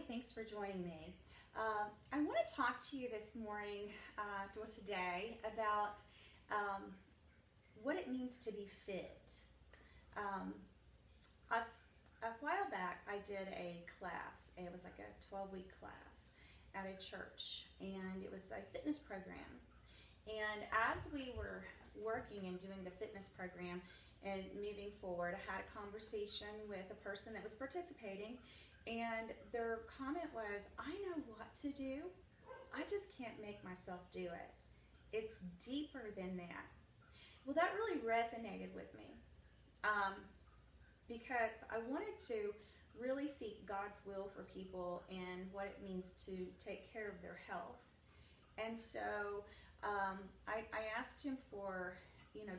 thanks for joining me. I want to talk to you this morning, or today, about what it means to be fit. Um, a while back, I did a class. It was like a 12-week class at a church, and it was a fitness program. And as we were working and doing the fitness program and moving forward, I had a conversation with a person that was participating, and their comment was, I know what to do, I just can't make myself do it. It's deeper than that. Well, that really resonated with me because I wanted to really seek God's will for people and what it means to take care of their health. And so I asked him for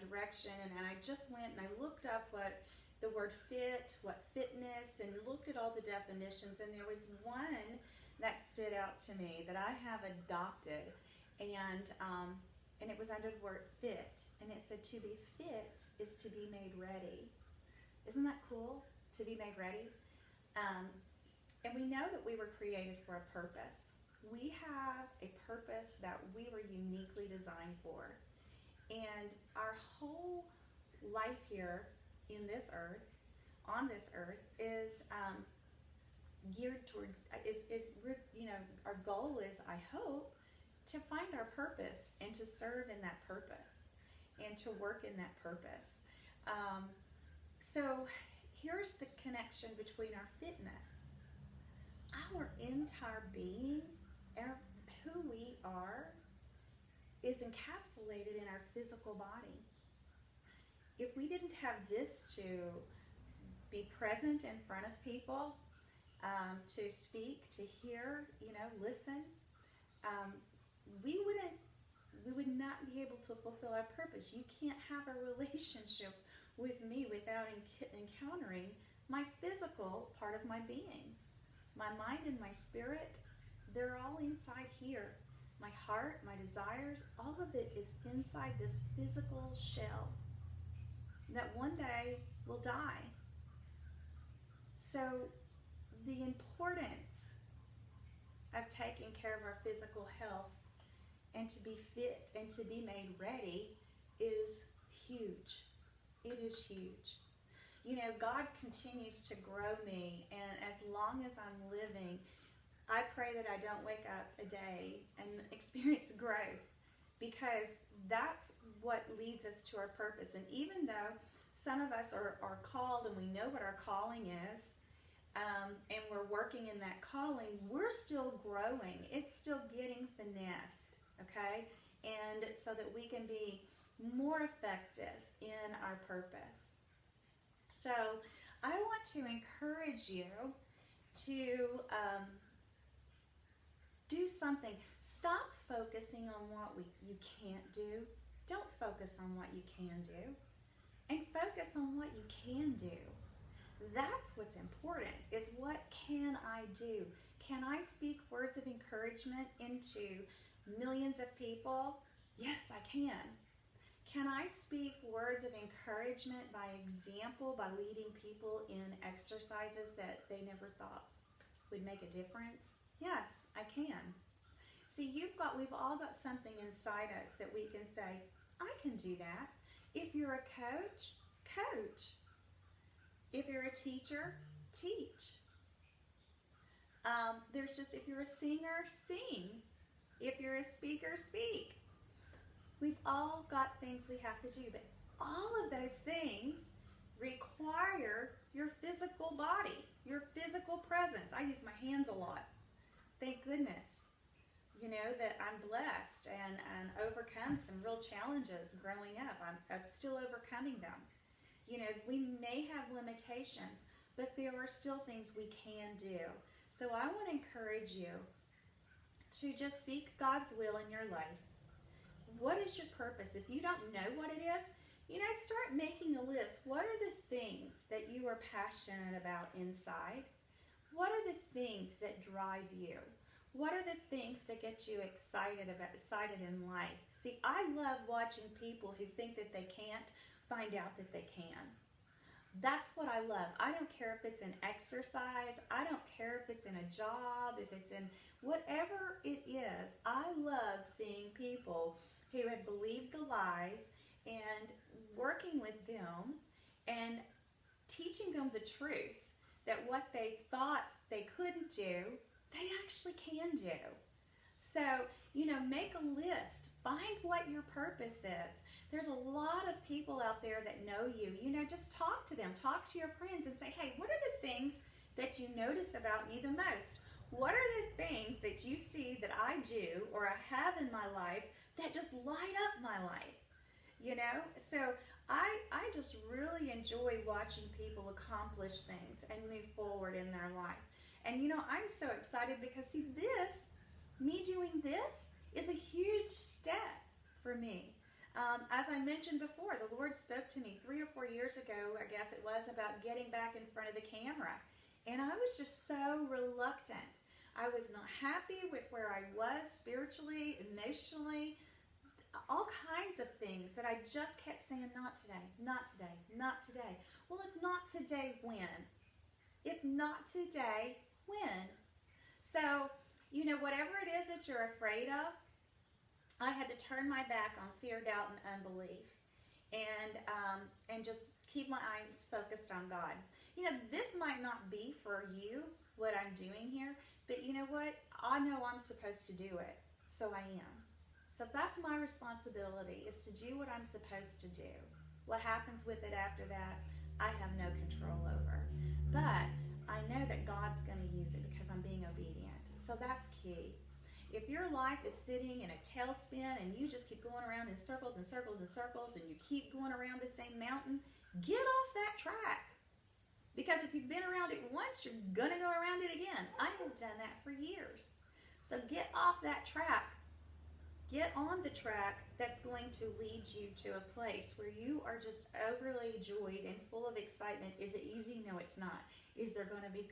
direction, and I just went and I looked up what the word fit, what fitness, and looked at all the definitions, and there was one that stood out to me that I have adopted, and it was under the word fit, and it said to be fit is to be made ready. Isn't that cool? To be made ready? And we know that we were created for a purpose. We have a purpose that we were uniquely designed for. And our whole life here in this earth, on this earth, is geared toward, our goal is, I hope, to find our purpose and to serve in that purpose and to work in that purpose. So here's the connection between our fitness. Our entire being, who we are, is encapsulated in our physical body. If we didn't have this to be present in front of people, to speak, to hear, listen, we would not be able to fulfill our purpose. You can't have a relationship with me without encountering my physical part of my being. My mind and my spirit, they're all inside here. My heart, my desires, all of it is inside this physical shell that one day will die. So the importance of taking care of our physical health and to be fit and to be made ready is huge. It is huge. God continues to grow me, and as long as I'm living, I pray that I don't wake up a day and experience growth, because that's what leads us to our purpose. And even though some of us are called and we know what our calling is, and we're working in that calling, we're still growing. It's still getting finessed, okay? And so that we can be more effective in our purpose. So I want to encourage you to do something. Stop focusing on what you can't do. Don't focus on what you can do. And focus on what you can do. That's what's important, is what can I do? Can I speak words of encouragement into millions of people? Yes, I can. Can I speak words of encouragement by example, by leading people in exercises that they never thought would make a difference? Yes, I can. See, we've all got something inside us that we can say, I can do that. If you're a coach, coach. If you're a teacher, teach. If you're a singer, sing. If you're a speaker, speak. We've all got things we have to do, but all of those things require your physical body, your physical presence. I use my hands a lot. Thank goodness, that I'm blessed and overcome some real challenges growing up. I'm still overcoming them. We may have limitations, but there are still things we can do. So I want to encourage you to just seek God's will in your life. What is your purpose? If you don't know what it is, start making a list. What are the things that you are passionate about inside? What are the things that drive you? What are the things that get you excited in life? See, I love watching people who think that they can't find out that they can. That's what I love. I don't care if it's in exercise. I don't care if it's in a job, if it's in whatever it is. I love seeing people who have believed the lies and working with them and teaching them the truth that what they thought they couldn't do, they actually can do. So, make a list. Find what your purpose is. There's a lot of people out there that know you. Just talk to them. Talk to your friends and say, hey, what are the things that you notice about me the most? What are the things that you see that I do or I have in my life that just light up my life? So I just really enjoy watching people accomplish things and move forward in their life. And I'm so excited because me doing this is a huge step for me. As I mentioned before, the Lord spoke to me 3 or 4 years ago, I guess it was, about getting back in front of the camera. And I was just so reluctant. I was not happy with where I was spiritually, emotionally, all kinds of things that I just kept saying, not today, not today, not today. Well, if not today, when? If not today, when? So, whatever it is that you're afraid of, I had to turn my back on fear, doubt, and unbelief, and just keep my eyes focused on God. This might not be for you, what I'm doing here, but you know what? I know I'm supposed to do it, so I am. So that's my responsibility, is to do what I'm supposed to do. What happens with it after that, I have no control over. But I know that God's going to use it because I'm being obedient. So that's key. If your life is sitting in a tailspin and you just keep going around in circles and circles and circles and you keep going around the same mountain, get off that track. Because if you've been around it once, you're going to go around it again. I have done that for years. So get off that track. Get on the track that's going to lead you to a place where you are just overly joyed and full of excitement. Is it easy? No, it's not. Is there going to be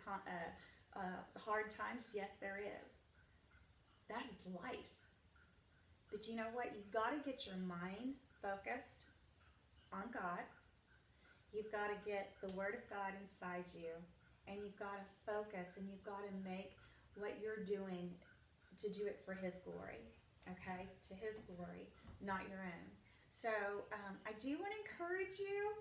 hard times? Yes, there is. That is life. But you know what? You've got to get your mind focused on God. You've got to get the Word of God inside you. And you've got to focus, and you've got to make what you're doing to do it for His glory. Okay? To His glory, not your own. So I do want to encourage you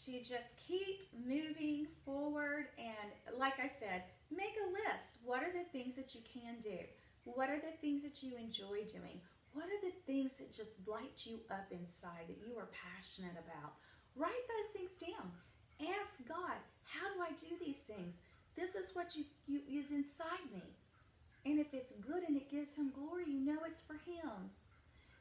to just keep moving forward. And like I said, make a list. What are the things that you can do? What are the things that you enjoy doing? What are the things that just light you up inside, that you are passionate about? Write those things down. Ask God, how do I do these things? This is what is inside me. And if it's good and it gives Him glory, you know it's for Him.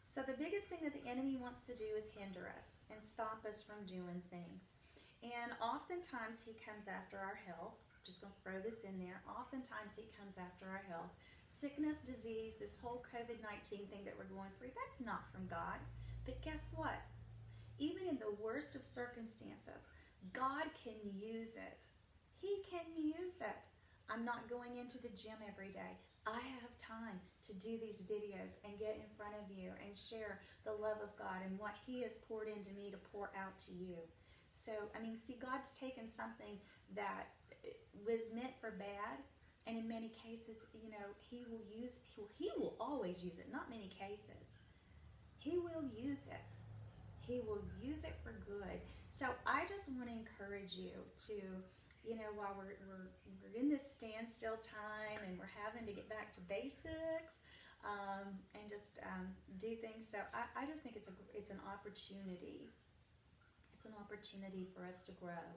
So the biggest thing that the enemy wants to do is hinder us and stop us from doing things. And oftentimes he comes after our health. I'm just going to throw this in there. Oftentimes he comes after our health. Sickness, disease, this whole COVID-19 thing that we're going through, that's not from God. But guess what? Even in the worst of circumstances, God can use it. He can use it. I'm not going into the gym every day. I have time to do these videos and get in front of you and share the love of God and what He has poured into me to pour out to you. So, see, God's taken something that was meant for bad, and in many cases, He will always use it. Not many cases. He will use it. He will use it for good. So I just want to encourage you to, while we're in this standstill time and we're having to get back to basics and just do things. So I just think it's an opportunity. It's an opportunity for us to grow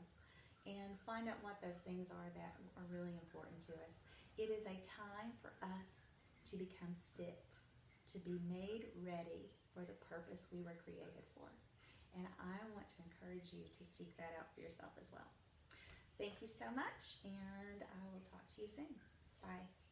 and find out what those things are that are really important to us. It is a time for us to become fit, to be made ready for the purpose we were created for. And I want to encourage you to seek that out for yourself as well. Thank you so much, and I will talk to you soon. Bye.